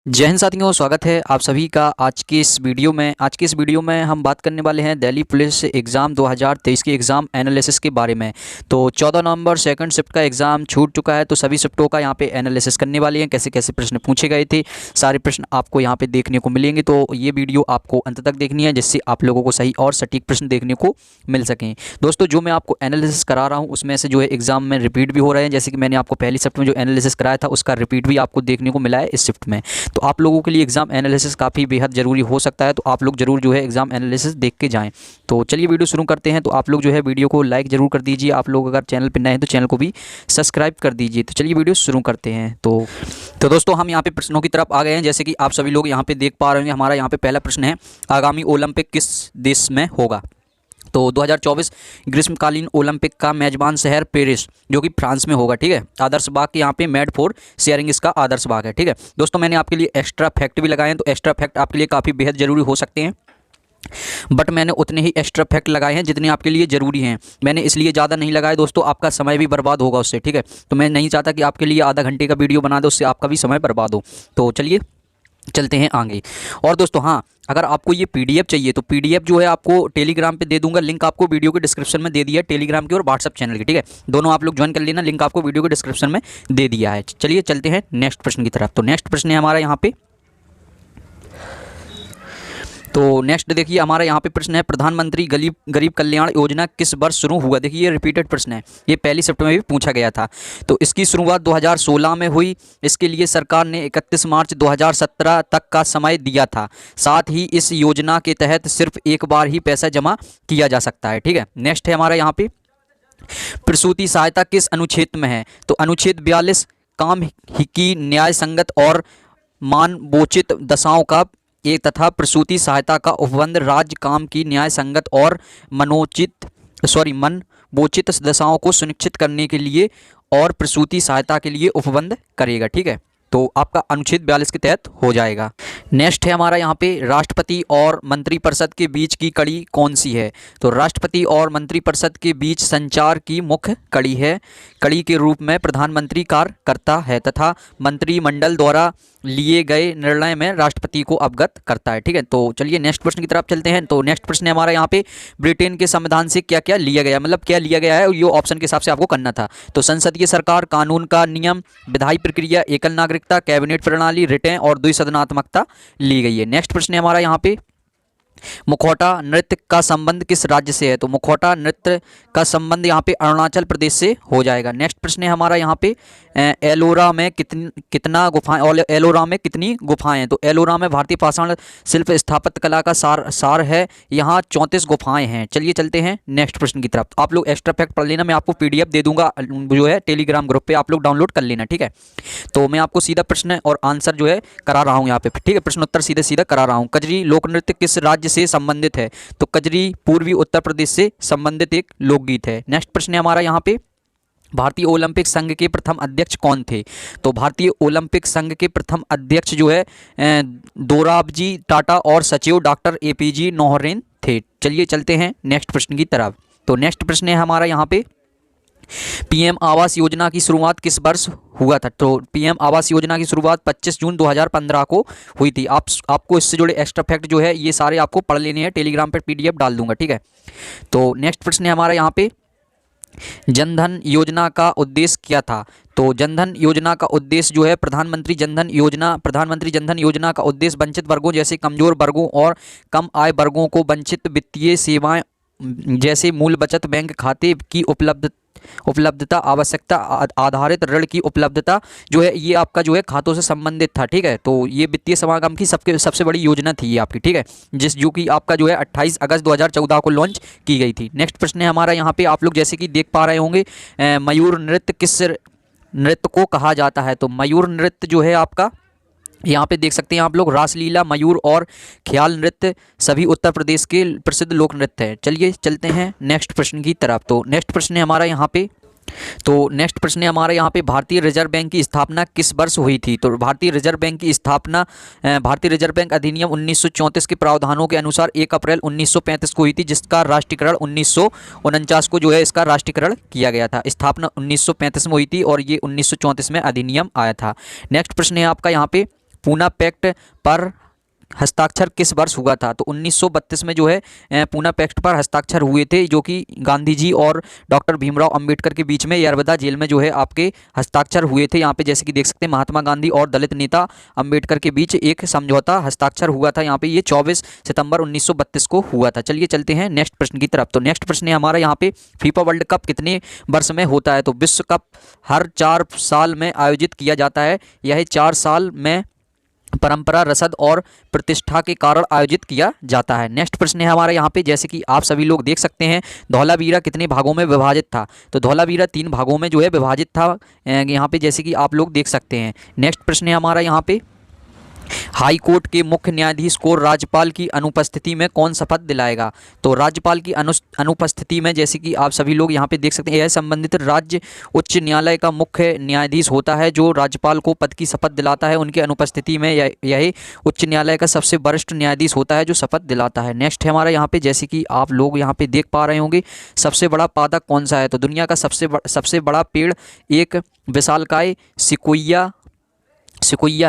जय हिंद साथियों, स्वागत है आप सभी का आज की इस वीडियो में हम बात करने वाले हैं दिल्ली पुलिस एग्ज़ाम 2023 की एग्ज़ाम एनालिसिस के बारे में। तो 14 नवंबर सेकंड शिफ्ट का एग्ज़ाम छूट चुका है, तो सभी शिफ्टों का यहाँ पे एनालिसिस करने वाले हैं। कैसे कैसे प्रश्न पूछे गए थे, सारे प्रश्न आपको यहाँ पे देखने को मिलेंगे। तो ये वीडियो आपको अंत तक देखनी है, जिससे आप लोगों को सही और सटीक प्रश्न देखने को मिल सकें। दोस्तों, जो मैं आपको एनालिसिस करा रहा हूँ उसमें से जो है एग्ज़ाम में रिपीट भी हो रहे हैं। जैसे कि मैंने आपको पहली शिफ्ट में जो एनालिसिस कराया था उसका रिपीट भी आपको देखने को मिला है इस शिफ्ट में। तो आप लोगों के लिए एग्ज़ाम एनालिसिस काफ़ी बेहद ज़रूरी हो सकता है, तो आप लोग ज़रूर जो है एग्ज़ाम एनालिसिस देख के जाएं। तो चलिए वीडियो शुरू करते हैं। तो आप लोग जो है वीडियो को लाइक ज़रूर कर दीजिए। आप लोग अगर चैनल पर नए हैं तो चैनल को भी सब्सक्राइब कर दीजिए। तो चलिए वीडियो शुरू करते हैं। तो दोस्तों, हम यहाँ पे प्रश्नों की तरफ आ गए हैं। जैसे कि आप सभी लोग यहाँ पे देख पा रहे हैं, हमारा यहाँ पे पहला प्रश्न है, आगामी ओलंपिक किस देश में होगा। तो 2024 ग्रीष्मकालीन ओलंपिक का मेजबान शहर पेरिस, जो कि फ्रांस में होगा। ठीक है, आदर्श बाग के यहाँ पे मेड फॉर शेयरिंग इसका आदर्श बाग है। ठीक है दोस्तों, मैंने आपके लिए एक्स्ट्रा फैक्ट भी लगाए हैं, तो एक्स्ट्रा फैक्ट आपके लिए काफ़ी बेहद ज़रूरी हो सकते हैं, बट मैंने उतने ही एक्स्ट्रा फैक्ट लगाए हैं जितने आपके लिए ज़रूरी हैं। मैंने इसलिए ज़्यादा नहीं लगाए दोस्तों, आपका समय भी बर्बाद होगा उससे। ठीक है, तो मैं नहीं चाहता कि आपके लिए आधा घंटे का वीडियो बना दो, उससे आपका भी समय बर्बाद हो। तो चलिए चलते हैं आगे। और दोस्तों हाँ, अगर आपको ये पीडीएफ चाहिए तो पीडीएफ जो है आपको टेलीग्राम पे दे दूंगा। लिंक आपको वीडियो के डिस्क्रिप्शन में दे दिया है, टेलीग्राम की और व्हाट्सअप चैनल की। ठीक है, दोनों आप लोग ज्वाइन कर लेना, लिंक आपको वीडियो के डिस्क्रिप्शन में दे दिया है। चलिए चलते हैं नेक्स्ट प्रश्न की तरफ। तो नेक्स्ट प्रश्न है हमारा यहाँ पे, तो नेक्स्ट देखिए हमारा यहाँ पे प्रश्न है, प्रधानमंत्री गरीब गरीब कल्याण योजना किस वर्ष शुरू हुआ। देखिए ये रिपीटेड प्रश्न है, ये पहली शिफ्ट में भी पूछा गया था। तो इसकी शुरुआत 2016 में हुई। इसके लिए सरकार ने 31 मार्च 2017 तक का समय दिया था। साथ ही इस योजना के तहत सिर्फ एक बार ही पैसा जमा किया जा सकता है। ठीक है, नेक्स्ट है हमारा यहाँ पे, प्रसूति सहायता किस अनुच्छेद में है। तो अनुच्छेद 42 काम की न्याय संगत और मानवोचित दशाओं का एक तथा प्रसूति सहायता का उपबंध राज्य काम की न्याय संगत और मनवोचित दशाओं को सुनिश्चित करने के लिए और प्रसूति सहायता के लिए उपबंध करेगा। ठीक है, तो आपका अनुच्छेद 42 के तहत हो जाएगा। नेक्स्ट है हमारा यहाँ पे, राष्ट्रपति और मंत्रिपरिषद के बीच की कड़ी कौन सी है। तो राष्ट्रपति और मंत्रिपरिषद के बीच संचार की मुख्य कड़ी है। कड़ी के रूप में प्रधानमंत्री कार्य करता है तथा मंत्रिमंडल द्वारा लिए गए निर्णय में राष्ट्रपति को अवगत करता है। ठीक है, तो चलिए नेक्स्ट प्रश्न की तरफ चलते हैं। तो नेक्स्ट प्रश्न है हमारा यहाँ पे, ब्रिटेन के संविधान से क्या क्या लिया गया, मतलब क्या लिया गया है, ये ऑप्शन के हिसाब से आपको करना था। तो संसदीय सरकार, कानून का नियम, विधायी प्रक्रिया, एकल नागरिकता, कैबिनेट प्रणाली, रिटें और द्विसदनात्मकता ली गई है। नेक्स्ट प्रश्न है हमारा यहाँ पे, मुखौटा नृत्य का संबंध किस राज्य से है। तो मुखौटा नृत्य का संबंध यहाँ पे अरुणाचल प्रदेश से हो जाएगा। नेक्स्ट प्रश्न है हमारा यहाँ पे, एलोरा में कितना गुफाएं, और एलोरा में कितनी गुफाएं हैं। तो एलोरा में भारतीय पाषाण शिल्प स्थापत्य कला का सार है, यहाँ 34 गुफाएं हैं। चलिए चलते हैं नेक्स्ट प्रश्न की तरफ। आप लोग एक्स्ट्रा फैक्ट पढ़ लेना, मैं आपको पीडीएफ दे दूंगा जो है टेलीग्राम ग्रुप पे, आप लोग डाउनलोड कर लेना। ठीक है, तो मैं आपको सीधा प्रश्न और आंसर जो है करा रहा हूँ यहाँ पे। ठीक है, प्रश्न उत्तर सीधे सीधा करा रहा हूँ। कजरी लोक नृत्य किस राज्य से संबंधित है। तो कजरी पूर्वी उत्तर प्रदेश से संबंधित एक लोकगीत है। नेक्स्ट प्रश्न है हमारा यहाँ पे, भारतीय ओलंपिक संघ के प्रथम अध्यक्ष कौन थे। तो भारतीय ओलंपिक संघ के प्रथम अध्यक्ष जो है दोराबजी टाटा और सचिव डॉक्टर एपीजी नौहरेन थे। चलिए चलते हैं नेक्स्ट प्रश्न की तरफ। तो नेक्स्ट प्रश्न है हमारा यहाँ पे, पीएम आवास योजना की शुरुआत किस वर्ष हुआ था। तो पीएम आवास योजना की शुरुआत 25 जून 2015 को हुई थी। आपको इससे जुड़े एक्स्ट्रा फैक्ट जो है ये सारे आपको पढ़ लेने हैं, टेलीग्राम पर पीडीएफ डाल दूंगा। ठीक है, तो नेक्स्ट प्रश्न है हमारा यहाँ पे, जनधन योजना का उद्देश्य क्या था। तो जनधन योजना का उद्देश्य जो है, प्रधानमंत्री जनधन योजना का उद्देश्य वंचित वर्गों जैसे कमजोर वर्गों और कम आय वर्गों को वंचित वित्तीय सेवाएं जैसे मूल बचत बैंक खाते की उपलब्धता, आवश्यकता आधारित ऋण की उपलब्धता जो है, ये आपका जो है खातों से संबंधित था। ठीक है, तो ये वित्तीय समागम की सबसे बड़ी योजना थी ये आपकी। ठीक है, जो कि आपका जो है 28 अगस्त 2014 को लॉन्च की गई थी। नेक्स्ट प्रश्न है हमारा यहाँ पे, आप लोग जैसे कि देख पा रहे होंगे, मयूर नृत्य किस नृत्य को कहा जाता है। तो मयूर नृत्य जो है आपका, यहाँ पे देख सकते हैं आप लोग, रासलीला, मयूर और ख्याल नृत्य सभी उत्तर प्रदेश के प्रसिद्ध लोक नृत्य हैं। चलिए चलते हैं नेक्स्ट प्रश्न की तरफ। तो नेक्स्ट प्रश्न है हमारा यहाँ पे, भारतीय रिजर्व बैंक की स्थापना किस वर्ष हुई थी। तो भारतीय रिजर्व बैंक की स्थापना भारतीय रिजर्व बैंक अधिनियम 1934 के प्रावधानों के अनुसार 1 अप्रैल 1935 को हुई थी, जिसका राष्ट्रीयकरण 1949 को जो है इसका राष्ट्रीयकरण किया गया था। स्थापना 1935 में हुई थी और ये 1934 में अधिनियम आया था। नेक्स्ट प्रश्न है आपका यहाँ पे, पूना पैक्ट पर हस्ताक्षर किस वर्ष हुआ था? तो 1932 में जो है पूना पैक्ट पर हस्ताक्षर हुए थे, जो कि गांधी जी और डॉक्टर भीमराव अंबेडकर के बीच में यरवदा जेल में जो है आपके हस्ताक्षर हुए थे। यहाँ पे जैसे कि देख सकते हैं महात्मा गांधी और दलित नेता अंबेडकर के बीच एक समझौता हस्ताक्षर हुआ था। यहाँ पे ये 24 सितंबर 1932 को हुआ था। चलिए चलते हैं नेक्स्ट प्रश्न की तरफ। तो नेक्स्ट प्रश्न है हमारा यहाँ पे फीफा वर्ल्ड कप कितने वर्ष में होता है? तो विश्व कप हर 4 साल में आयोजित किया जाता है। यह 4 साल में परंपरा, रसद और प्रतिष्ठा के कारण आयोजित किया जाता है। नेक्स्ट प्रश्न है हमारा यहाँ पे, जैसे कि आप सभी लोग देख सकते हैं, धौलावीरा कितने भागों में विभाजित था? तो धौलावीरा 3 भागों में जो है विभाजित था यहाँ पे, जैसे कि आप लोग देख सकते हैं। नेक्स्ट प्रश्न है हमारा यहाँ पे, हाई कोर्ट के मुख्य न्यायाधीश को राज्यपाल की अनुपस्थिति में कौन शपथ दिलाएगा? तो राज्यपाल की अनुपस्थिति में, जैसे कि आप सभी लोग यहाँ पे देख सकते हैं, यह संबंधित राज्य उच्च न्यायालय का मुख्य न्यायाधीश होता है जो राज्यपाल को पद की शपथ दिलाता है। उनकी अनुपस्थिति में यह उच्च न्यायालय का सबसे वरिष्ठ न्यायाधीश होता है जो शपथ दिलाता है। नेक्स्ट है हमारा यहाँ पे, जैसे कि आप लोग यहाँ पे देख पा रहे होंगे, सबसे बड़ा पादप कौन सा है? तो दुनिया का सबसे बड़ा पेड़ एक विशालकाय सिकोया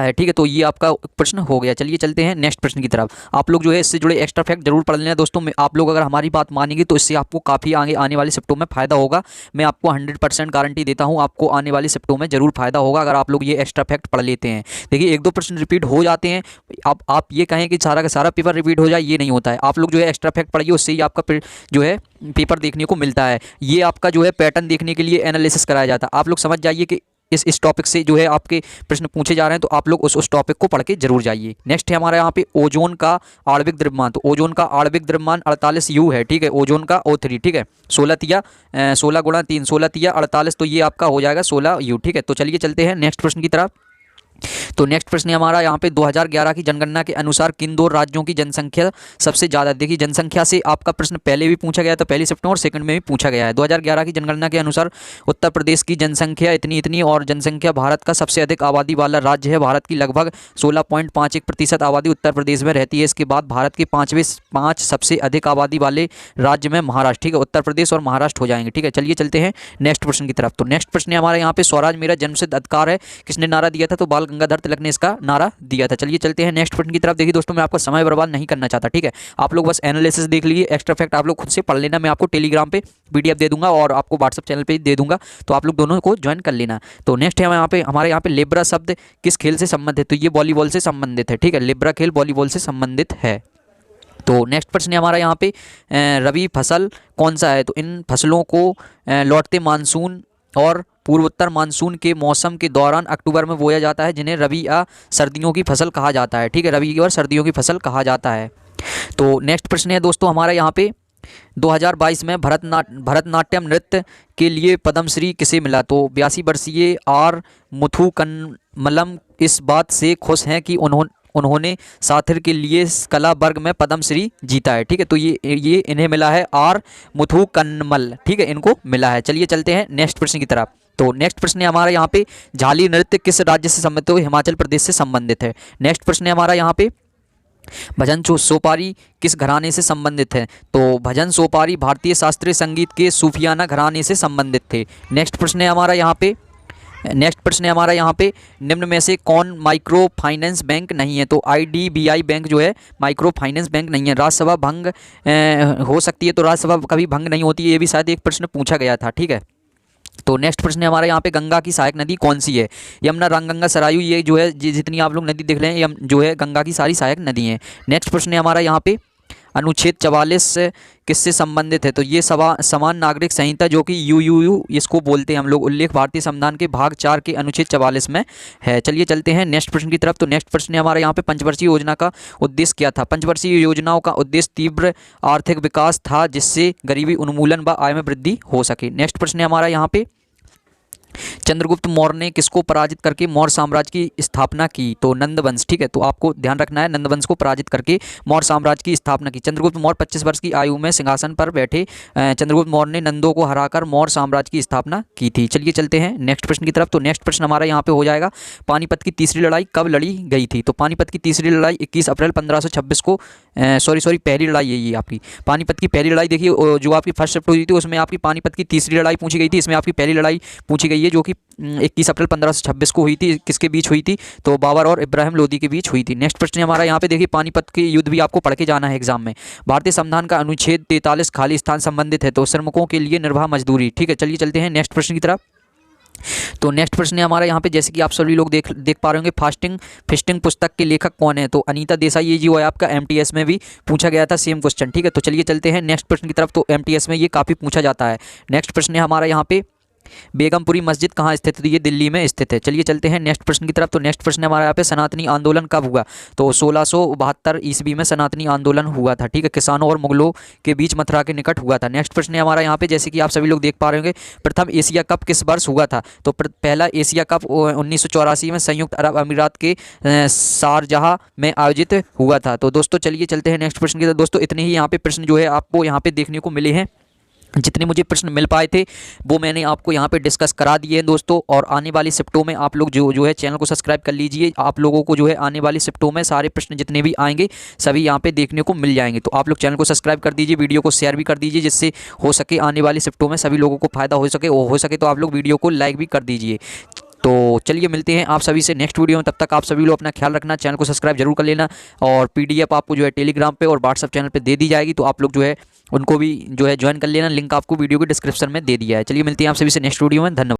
है। ठीक है, तो ये आपका प्रश्न हो गया। चलिए चलते हैं नेक्स्ट प्रश्न की तरफ। आप लोग जो है इससे जुड़े एक्स्ट्रा फैक्ट जरूर पढ़ लेना दोस्तों। आप लोग अगर हमारी बात मानेंगे तो इससे आपको काफ़ी आगे आने वाली शिफ्टों में फ़ायदा होगा। मैं आपको 100% गारंटी देता हूँ, आपको आने वाली शिफ्टों में जरूर फ़ायदा होगा अगर आप लोग ये एक्स्ट्रा फैक्ट पढ़ लेते हैं। देखिए 1-2 प्रश्न रिपीट हो जाते हैं, आप ये कहें कि सारा का सारा पेपर रिपीट हो जाए, ये नहीं होता है। आप लोग जो है एक्स्ट्रा फैक्ट पढ़िए, उससे ही आपका जो है पेपर देखने को मिलता है। ये आपका जो है पैटर्न देखने के लिए एनालिसिस कराया जाता है। आप लोग समझ जाइए कि इस टॉपिक से जो है आपके प्रश्न पूछे जा रहे हैं, तो आप लोग उस टॉपिक को पढ़ के जरूर जाइए। नेक्स्ट है हमारा यहाँ पे ओजोन का आणविक द्रव्यमान। तो ओजोन का आणविक द्रव्यमान 48 U है। ठीक है, ओजोन का O3। ठीक है, 16 × 3 16 × 48, तो ये आपका हो जाएगा 16 U। ठीक है, तो चलिए चलते हैं नेक्स्ट प्रश्न की तरफ। तो नेक्स्ट प्रश्न है हमारा यहाँ पे, 2011 की जनगणना के अनुसार किन 2 राज्यों की जनसंख्या सबसे ज़्यादा? देखिए जनसंख्या से आपका प्रश्न पहले भी पूछा गया था, पहली शिफ्ट में और सेकंड में भी पूछा गया है। 2011 की जनगणना के अनुसार उत्तर प्रदेश की जनसंख्या इतनी और जनसंख्या भारत का सबसे अधिक आबादी वाला राज्य है। भारत की लगभग 16.51% आबादी उत्तर प्रदेश में रहती है। इसके बाद भारत के 5 सबसे अधिक आबादी वाले राज्य में महाराष्ट्र, ठीक है, उत्तर प्रदेश और महाराष्ट्र हो जाएंगे। ठीक है, चलिए चलते हैं नेक्स्ट प्रश्न की तरफ। तो नेक्स्ट प्रश्न है हमारा यहाँ पे, स्वराज मेरा जन्मसिद्ध अधिकार है, किसने नारा दिया था? तो बाल गंगाधर तिलक ने इसका नारा दिया था। चलिए चलते हैं नेक्स्ट प्रश्न की तरफ। देखिए दोस्तों, मैं आपका समय बर्बाद नहीं करना चाहता। ठीक है, आप लोग बस एनालिसिस देख लीजिए, एक्स्ट्रा फैक्ट आप लोग खुद से पढ़ लेना। मैं आपको टेलीग्राम पे PDF दे दूंगा और आपको व्हाट्सएप चैनल पे दे दूंगा, तो आप लोग दोनों को ज्वाइन कर लेना। तो नेक्स्ट है हमारे यहाँ पे लेब्रा शब्द किस खेल से संबंधित है? तो ये वॉलीबॉल से संबंधित है। ठीक है, लेब्रा खेल वॉलीबॉल से संबंधित है। तो नेक्स्ट प्रश्न है हमारा यहाँ पे, रबी फसल कौन सा है? तो इन फसलों को लौटते मानसून और पूर्वोत्तर मानसून के मौसम के दौरान अक्टूबर में बोया जाता है, जिन्हें रबी या सर्दियों की फसल कहा जाता है। ठीक है, रबी और सर्दियों की फसल कहा जाता है। तो नेक्स्ट प्रश्न है दोस्तों हमारा यहाँ पे, 2022 में भरतनाट्यम नृत्य के लिए पद्मश्री किसे मिला? तो 82 वर्षीय R मुथुकम्मलम इस बात से खुश हैं कि उन्होंने साथिर के लिए कला वर्ग में पद्मश्री जीता है। ठीक है, तो ये इन्हें मिला है, R मुथुकम्मल। ठीक है, इनको मिला है। चलिए चलते हैं नेक्स्ट प्रश्न की तरफ। तो नेक्स्ट प्रश्न है हमारा यहाँ पे, झाली नृत्य किस राज्य से संबंधित है? हिमाचल प्रदेश से संबंधित है। नेक्स्ट प्रश्न है हमारा यहाँ पे, भजन सोपारी किस घराने से संबंधित है? तो भजन सोपारी भारतीय शास्त्रीय संगीत के सूफियाना घराने से संबंधित थे। नेक्स्ट प्रश्न है हमारा यहाँ पे, निम्न में से कौन माइक्रो फाइनेंस बैंक नहीं है? तो IDBI बैंक जो है माइक्रो फाइनेंस बैंक नहीं है। राज्यसभा भंग हो सकती है, तो राज्यसभा कभी भंग नहीं होती है, ये भी शायद एक प्रश्न पूछा गया था। ठीक है, तो नेक्स्ट प्रश्न है हमारा यहाँ पे, गंगा की सहायक नदी कौन सी है? यमुना, रामगंगा, सरायू, ये जो है जितनी आप लोग नदी देख रहे हैं, ये जो है गंगा की सारी सहायक नदी हैं। नेक्स्ट प्रश्न है हमारा यहाँ पे, अनुच्छेद 44 किससे संबंधित है? तो ये समान नागरिक संहिता, जो कि UUU इसको बोलते हैं हम लोग, उल्लेख भारतीय संविधान के भाग 4 के अनुच्छेद 44 में है। चलिए चलते हैं नेक्स्ट प्रश्न की तरफ। तो नेक्स्ट प्रश्न है हमारे यहाँ पे, पंचवर्षीय योजना का उद्देश्य क्या था? पंचवर्षीय योजनाओं का उद्देश्य तीव्र आर्थिक विकास था, जिससे गरीबी उन्मूलन व आय में वृद्धि हो सके। नेक्स्ट प्रश्न है हमारा यहाँ पे, चंद्रगुप्त मौर्य ने किसको पराजित करके मौर्य साम्राज्य की स्थापना की? तो नंदवंश। ठीक है, तो आपको ध्यान रखना है, नंदवंश को पराजित करके मौर्य साम्राज्य की स्थापना की। चंद्रगुप्त मौर्य 25 वर्ष की आयु में सिंहासन पर बैठे चंद्रगुप्त मौर्य ने नंदों को हराकर मौर्य साम्राज्य की स्थापना की थी। चलिए चलते हैं नेक्स्ट प्रश्न की तरफ। तो नेक्स्ट प्रश्न हमारा यहाँ पे हो जाएगा, पानीपत की तीसरी लड़ाई कब लड़ी गई थी? तो पानीपत की तीसरी लड़ाई 21 अप्रैल 1526 को, सॉरी पहली लड़ाई यही आपकी पानीपत की पहली लड़ाई। देखिए जो आपकी फर्स्ट शिफ्ट हुई थी उसमें आपकी पानीपत की तीसरी लड़ाई पूछी गई थी, इसमें आपकी पहली लड़ाई पूछी गई ये, जो कि 21 अप्रैल 1526 को हुई थी। किसके बीच हुई थी? तो बाबर और इब्राहिम लोदी के बीच हुई थी। नेक्स्ट प्रश्न है हमारा यहाँ पे, देखिए पानीपत के युद्ध भी आपको पढ़ के जाना है एग्जाम में। भारतीय संविधान का अनुच्छेद 43 खाली स्थान संबंधित है तो श्रमिकों के लिए निर्वाह मजदूरी। ठीक है, चलिए चलते हैं नेक्स्ट प्रश्न की तरफ। तो नेक्स्ट प्रश्न है हमारा यहाँ पे, जैसे कि आप सभी लोग देख पा रहे होंगे, फिस्टिंग पुस्तक के लेखक कौन है? तो अनीता देसाई। ये जो है आपका एमटीएस में भी पूछा गया था सेम क्वेश्चन। ठीक है, तो चलिए चलते हैं नेक्स्ट प्रश्न की तरफ। तो एमटीएस में ये काफ़ी पूछा जाता है। नेक्स्ट प्रश्न है हमारा यहाँ पे, बेगमपुरी मस्जिद कहाँ स्थित है? ये दिल्ली में स्थित है। चलिए चलते हैं नेक्स्ट प्रश्न की तरफ। तो नेक्स्ट प्रश्न है हमारा यहाँ पे, सनातनी आंदोलन कब हुआ? तो 1672 ईस्वी में सनातनी आंदोलन हुआ था। ठीक है, किसानों और मुगलों के बीच मथुरा के निकट हुआ था। नेक्स्ट प्रश्न है हमारा यहाँ पे, जैसे कि आप सभी लोग देख पा रहे होंगे, प्रथम एशिया कप किस वर्ष हुआ था? तो पहला एशिया कप 1984 में संयुक्त अरब अमीरात के शारजाह में आयोजित हुआ था। तो दोस्तों चलिए चलते हैं नेक्स्ट प्रश्न की तरफ। दोस्तों इतने ही यहाँ पे प्रश्न जो है आपको यहाँ पे देखने को मिले हैं। जितने मुझे प्रश्न मिल पाए थे वो मैंने आपको यहाँ पे डिस्कस करा दिए हैं दोस्तों। और आने वाली शिफ्टों में आप लोग जो है चैनल को सब्सक्राइब कर लीजिए। आप लोगों को जो है आने वाली शिफ्टों में सारे प्रश्न जितने भी आएंगे सभी यहाँ पे देखने को मिल जाएंगे। तो आप लोग चैनल को सब्सक्राइब कर दीजिए, वीडियो को शेयर भी कर दीजिए, जिससे हो सके आने वाली शिफ्टों में सभी लोगों को फ़ायदा हो सके तो आप लोग वीडियो को लाइक भी कर दीजिए। तो चलिए मिलते हैं आप सभी से नेक्स्ट वीडियो में। तब तक आप सभी लोग अपना ख्याल रखना, चैनल को सब्सक्राइब जरूर कर लेना। और पीडीएफ आपको जो है टेलीग्राम पे और व्हाट्सअप चैनल पे दे दी जाएगी, तो आप लोग जो है उनको भी जो है ज्वाइन कर लेना। लिंक आपको वीडियो के डिस्क्रिप्शन में दे दिया है। चलिए मिलते हैं आप सभी से नेक्स्ट वीडियो में। धन्यवाद।